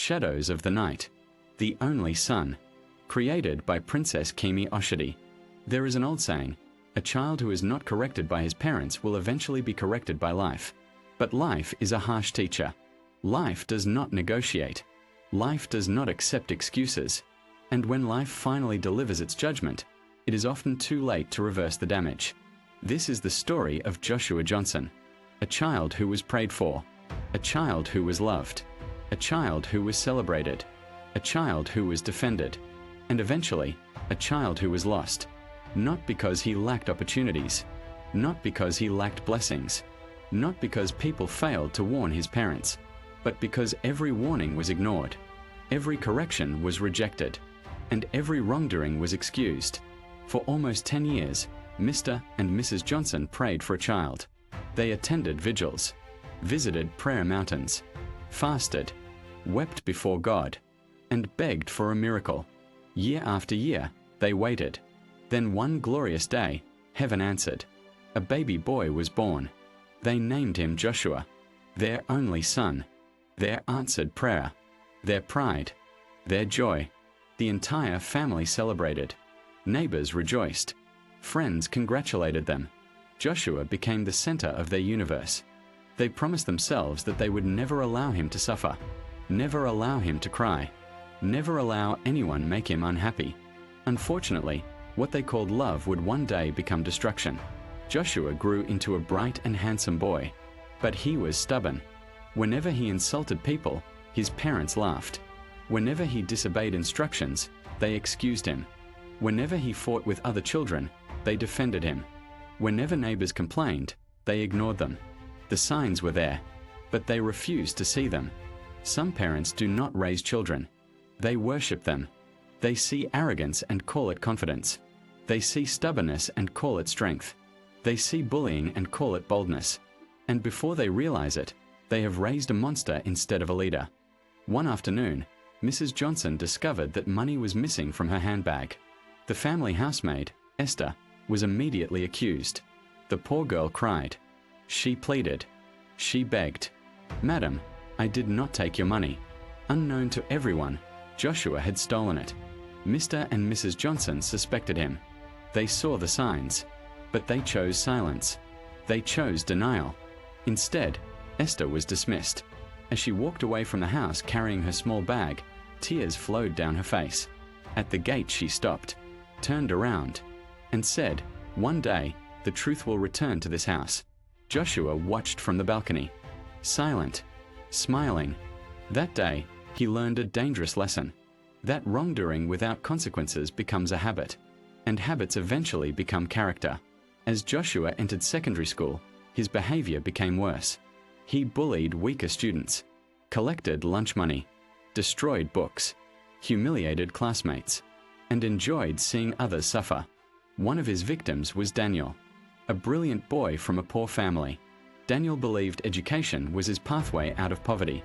Shadows of the Night, The Only Son, created by Princess Kimi Oshidi. There is an old saying, a child who is not corrected by his parents will eventually be corrected by life. But life is a harsh teacher. Life does not negotiate. Life does not accept excuses. And when life finally delivers its judgment, it is often too late to reverse the damage. This is the story of Joshua Johnson, a child who was prayed for, a child who was loved, a child who was celebrated, a child who was defended, and eventually, a child who was lost. Not because he lacked opportunities, not because he lacked blessings, not because people failed to warn his parents, but because every warning was ignored, every correction was rejected, and every wrongdoing was excused. For almost 10 years, Mr. and Mrs. Johnson prayed for a child. They attended vigils, visited prayer mountains, fasted, wept before God, and begged for a miracle. Year after year, they waited. Then one glorious day, heaven answered. A baby boy was born. They named him Joshua, their only son, their answered prayer, their pride, their joy. The entire family celebrated. Neighbors rejoiced. Friends congratulated them. Joshua became the center of their universe. They promised themselves that they would never allow him to suffer, never allow him to cry, never allow anyone make him unhappy. Unfortunately, what they called love would one day become destruction. Joshua grew into a bright and handsome boy, but he was stubborn. Whenever he insulted people, his parents laughed. Whenever he disobeyed instructions, they excused him. Whenever he fought with other children, they defended him. Whenever neighbors complained, they ignored them. The signs were there, but they refused to see them. Some parents do not raise children. They worship them. They see arrogance and call it confidence. They see stubbornness and call it strength. They see bullying and call it boldness. And before they realize it, they have raised a monster instead of a leader. One afternoon, Mrs. Johnson discovered that money was missing from her handbag. The family housemaid, Esther, was immediately accused. The poor girl cried. She pleaded. She begged. "Madam, I did not take your money." Unknown to everyone, Joshua had stolen it. Mr. and Mrs. Johnson suspected him. They saw the signs, but they chose silence. They chose denial. Instead, Esther was dismissed. As she walked away from the house carrying her small bag, tears flowed down her face. At the gate she stopped, turned around, and said, "One day, the truth will return to this house." Joshua watched from the balcony, silent, smiling. That day, he learned a dangerous lesson, that wrongdoing without consequences becomes a habit, and habits eventually become character. As Joshua entered secondary school, his behavior became worse. He bullied weaker students, collected lunch money, destroyed books, humiliated classmates, and enjoyed seeing others suffer. One of his victims was Daniel, a brilliant boy from a poor family. Daniel believed education was his pathway out of poverty,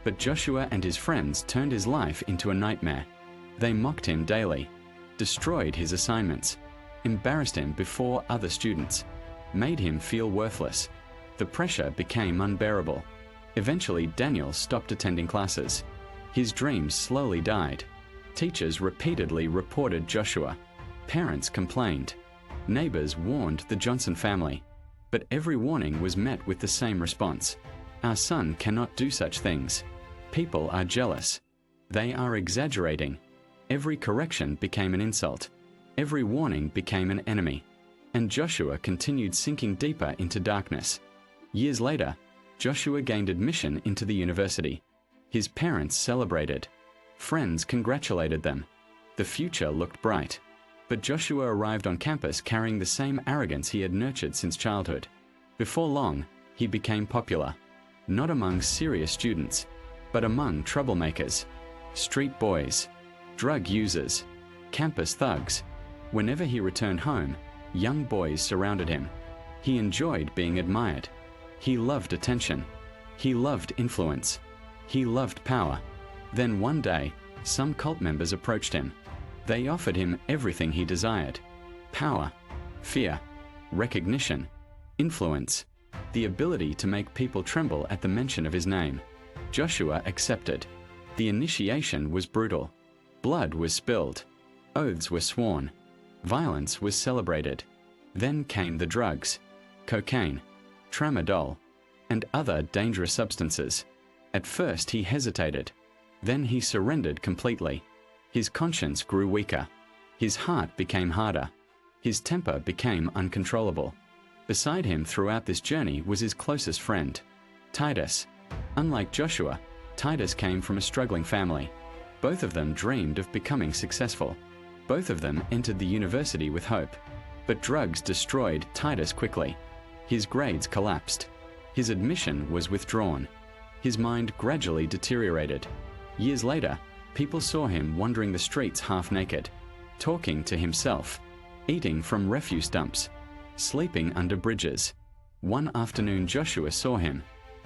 but Joshua and his friends turned his life into a nightmare. They mocked him daily, destroyed his assignments, embarrassed him before other students, made him feel worthless. The pressure became unbearable. Eventually, Daniel stopped attending classes. His dreams slowly died. Teachers repeatedly reported Joshua. Parents complained. Neighbors warned the Johnson family. But every warning was met with the same response. Our son cannot do such things. People are jealous. They are exaggerating. Every correction became an insult. Every warning became an enemy. And Joshua continued sinking deeper into darkness. Years later, Joshua gained admission into the university. His parents celebrated. Friends congratulated them. The future looked bright. But Joshua arrived on campus carrying the same arrogance he had nurtured since childhood. Before long, he became popular, not among serious students, but among troublemakers, street boys, drug users, campus thugs. Whenever he returned home, young boys surrounded him. He enjoyed being admired. He loved attention. He loved influence. He loved power. Then one day, some cult members approached him. They offered him everything he desired: power, fear, recognition, influence, the ability to make people tremble at the mention of his name. Joshua accepted. The initiation was brutal. Blood was spilled. Oaths were sworn. Violence was celebrated. Then came the drugs, cocaine, tramadol, and other dangerous substances. At first he hesitated. Then he surrendered completely. His conscience grew weaker. His heart became harder. His temper became uncontrollable. Beside him throughout this journey was his closest friend, Titus. Unlike Joshua, Titus came from a struggling family. Both of them dreamed of becoming successful. Both of them entered the university with hope. But drugs destroyed Titus quickly. His grades collapsed. His admission was withdrawn. His mind gradually deteriorated. Years later, people saw him wandering the streets half naked, talking to himself, eating from refuse dumps, sleeping under bridges. One afternoon Joshua saw him,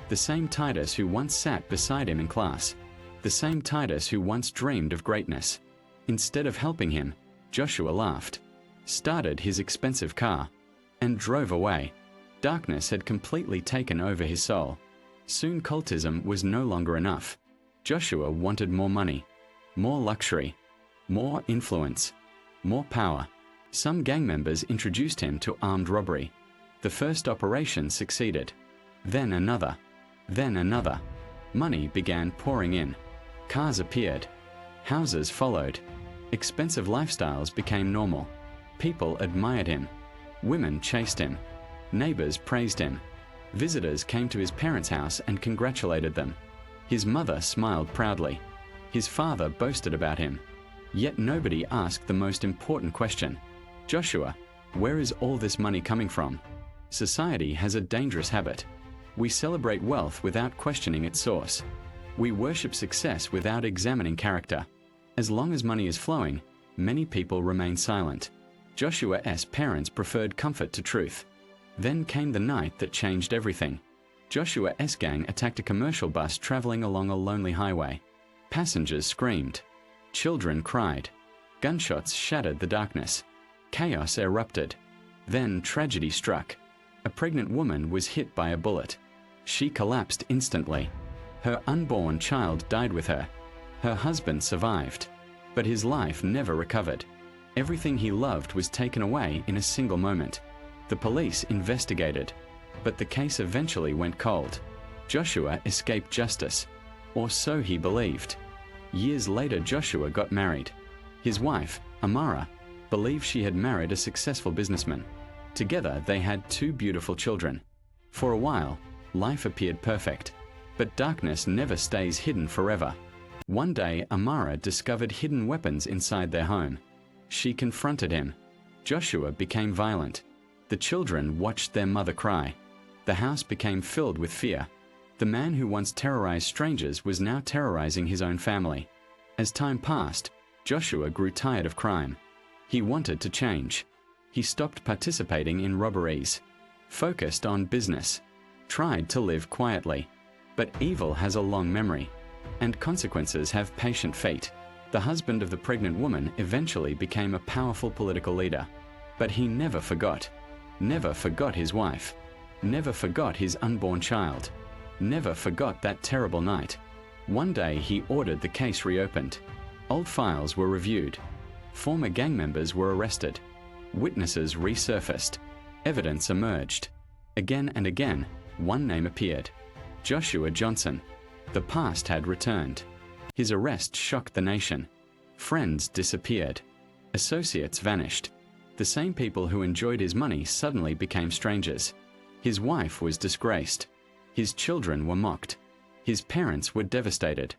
the same Titus who once sat beside him in class, the same Titus who once dreamed of greatness. Instead of helping him, Joshua laughed, started his expensive car, and drove away. Darkness had completely taken over his soul. Soon cultism was no longer enough. Joshua wanted more money, more luxury, more influence, more power. Some gang members introduced him to armed robbery. The first operation succeeded. Then another. Then another. Money began pouring in. Cars appeared. Houses followed. Expensive lifestyles became normal. People admired him. Women chased him. Neighbors praised him. Visitors came to his parents' house and congratulated them. His mother smiled proudly. His father boasted about him. Yet nobody asked the most important question. Joshua, where is all this money coming from? Society has a dangerous habit. We celebrate wealth without questioning its source. We worship success without examining character. As long as money is flowing, many people remain silent. Joshua's parents preferred comfort to truth. Then came the night that changed everything. Joshua's gang attacked a commercial bus traveling along a lonely highway. Passengers screamed. Children cried. Gunshots shattered the darkness. Chaos erupted. Then tragedy struck. A pregnant woman was hit by a bullet. She collapsed instantly. Her unborn child died with her. Her husband survived, but his life never recovered. Everything he loved was taken away in a single moment. The police investigated, but the case eventually went cold. Joshua escaped justice, or so he believed. Years later, Joshua got married. His wife, Amara, believed she had married a successful businessman. Together, they had 2 beautiful children. For a while, life appeared perfect, but darkness never stays hidden forever. One day, Amara discovered hidden weapons inside their home. She confronted him. Joshua became violent. The children watched their mother cry. The house became filled with fear. The man who once terrorized strangers was now terrorizing his own family. As time passed, Joshua grew tired of crime. He wanted to change. He stopped participating in robberies, focused on business, tried to live quietly. But evil has a long memory, and consequences have patient fate. The husband of the pregnant woman eventually became a powerful political leader. But he never forgot his wife, never forgot his unborn child, never forgot that terrible night. One day he ordered the case reopened. Old files were reviewed. Former gang members were arrested. Witnesses resurfaced. Evidence emerged. Again and again, one name appeared. Joshua Johnson. The past had returned. His arrest shocked the nation. Friends disappeared. Associates vanished. The same people who enjoyed his money suddenly became strangers. His wife was disgraced. His children were mocked. His parents were devastated.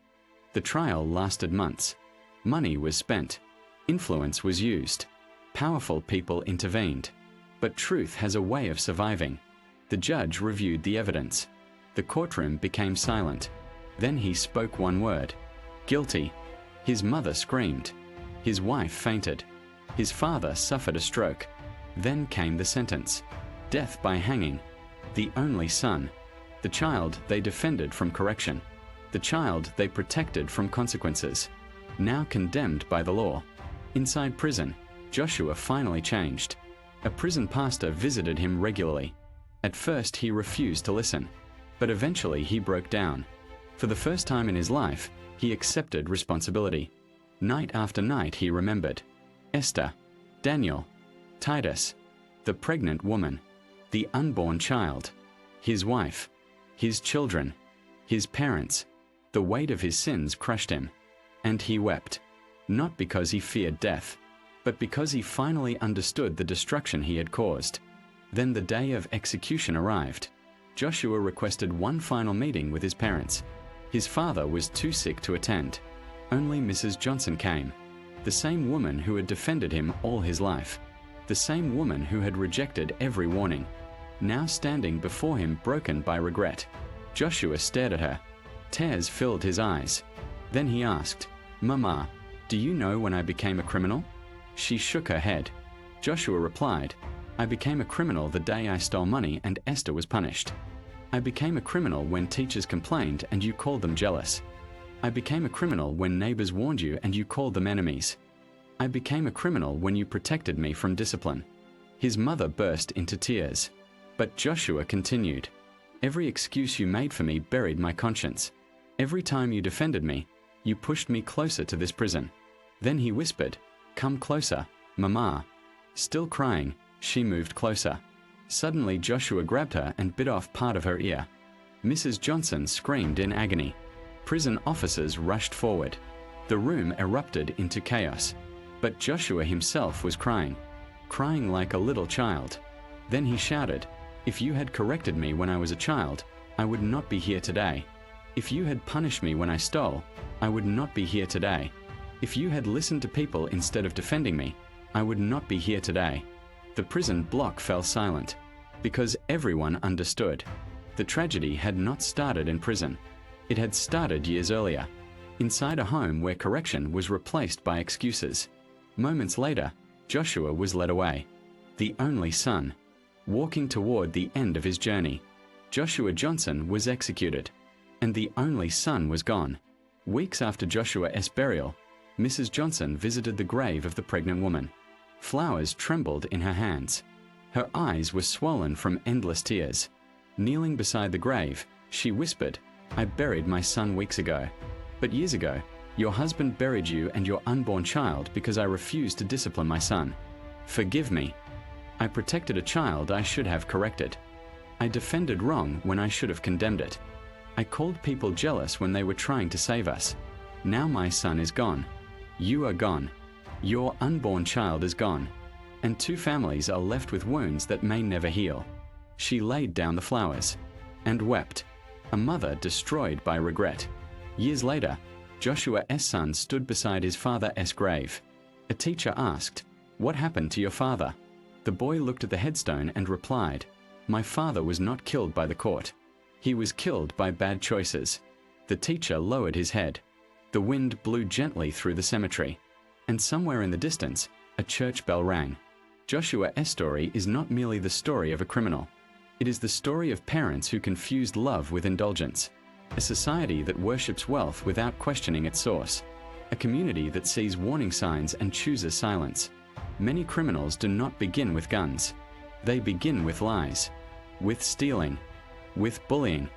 The trial lasted months. Money was spent. Influence was used. Powerful people intervened. But truth has a way of surviving. The judge reviewed the evidence. The courtroom became silent. Then he spoke one word. Guilty. His mother screamed. His wife fainted. His father suffered a stroke. Then came the sentence. Death by hanging. The only son. The child they defended from correction. The child they protected from consequences. Now condemned by the law. Inside prison, Joshua finally changed. A prison pastor visited him regularly. At first he refused to listen, but eventually he broke down. For the first time in his life, He accepted responsibility. Night after night he remembered. Esther, Daniel, Titus, the pregnant woman, the unborn child, his wife, his children, his parents. The weight of his sins crushed him, and he wept, not because he feared death, but because he finally understood the destruction he had caused. Then the day of execution arrived. Joshua requested one final meeting with his parents. His father was too sick to attend. Only Mrs. Johnson came, the same woman who had defended him all his life, the same woman who had rejected every warning, now standing before him broken by regret. Joshua stared at her. Tears filled his eyes. Then he asked, "Mama, do you know when I became a criminal?" She shook her head. Joshua replied, "I became a criminal the day I stole money and Esther was punished. I became a criminal when teachers complained and you called them jealous. I became a criminal when neighbors warned you and you called them enemies. I became a criminal when you protected me from discipline." His mother burst into tears. But Joshua continued, "Every excuse you made for me buried my conscience. Every time you defended me, you pushed me closer to this prison." Then he whispered, "Come closer, Mama." Still crying, she moved closer. Suddenly Joshua grabbed her and bit off part of her ear. Mrs. Johnson screamed in agony. Prison officers rushed forward. The room erupted into chaos. But Joshua himself was crying like a little child. Then he shouted, "If you had corrected me when I was a child, I would not be here today. If you had punished me when I stole, I would not be here today. If you had listened to people instead of defending me, I would not be here today." The prison block fell silent, because everyone understood. The tragedy had not started in prison. It had started years earlier, inside a home where correction was replaced by excuses. Moments later, Joshua was led away, the only son, walking toward the end of his journey. Joshua Johnson was executed, and the only son was gone. Weeks after Joshua's burial, Mrs. Johnson visited the grave of the pregnant woman. Flowers trembled in her hands. Her eyes were swollen from endless tears. Kneeling beside the grave, she whispered, "I buried my son weeks ago. But years ago, your husband buried you and your unborn child because I refused to discipline my son. Forgive me. I protected a child I should have corrected. I defended wrong when I should have condemned it. I called people jealous when they were trying to save us. Now my son is gone. You are gone. Your unborn child is gone. And two families are left with wounds that may never heal." She laid down the flowers and wept, a mother destroyed by regret. Years later, Joshua's son stood beside his father's grave. A teacher asked, "What happened to your father?" The boy looked at the headstone and replied, "My father was not killed by the court. He was killed by bad choices." The teacher lowered his head. The wind blew gently through the cemetery, and somewhere in the distance, a church bell rang. Joshua's story is not merely the story of a criminal. It is the story of parents who confused love with indulgence, a society that worships wealth without questioning its source, a community that sees warning signs and chooses silence. Many criminals do not begin with guns. They begin with lies, with stealing, with bullying,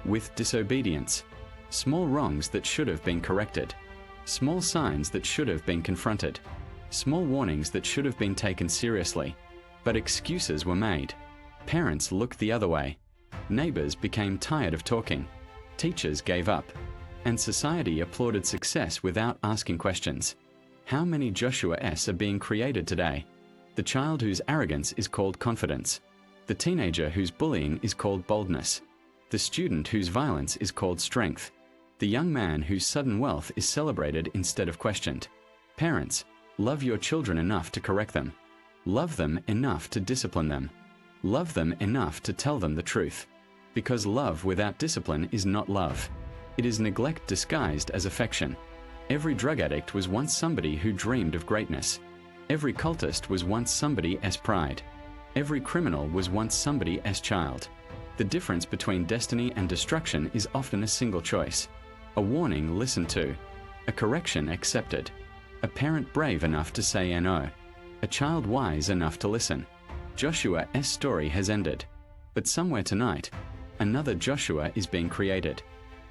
with disobedience, small wrongs that should have been corrected, small signs that should have been confronted, small warnings that should have been taken seriously. But excuses were made. Parents looked the other way. Neighbors became tired of talking. Teachers gave up. And society applauded success without asking questions. How many Joshua's are being created today? The child whose arrogance is called confidence. The teenager whose bullying is called boldness. The student whose violence is called strength. The young man whose sudden wealth is celebrated instead of questioned. Parents, love your children enough to correct them. Love them enough to discipline them. Love them enough to tell them the truth. Because love without discipline is not love. It is neglect disguised as affection. Every drug addict was once somebody who dreamed of greatness. Every cultist was once somebody's pride. Every criminal was once somebody's child. The difference between destiny and destruction is often a single choice. A warning listened to. A correction accepted. A parent brave enough to say no. A child wise enough to listen. Joshua's story has ended. But somewhere tonight, another Joshua is being created.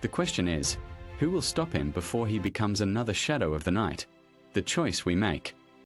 The question is, Who will stop him before he becomes another shadow of the night? The choice we make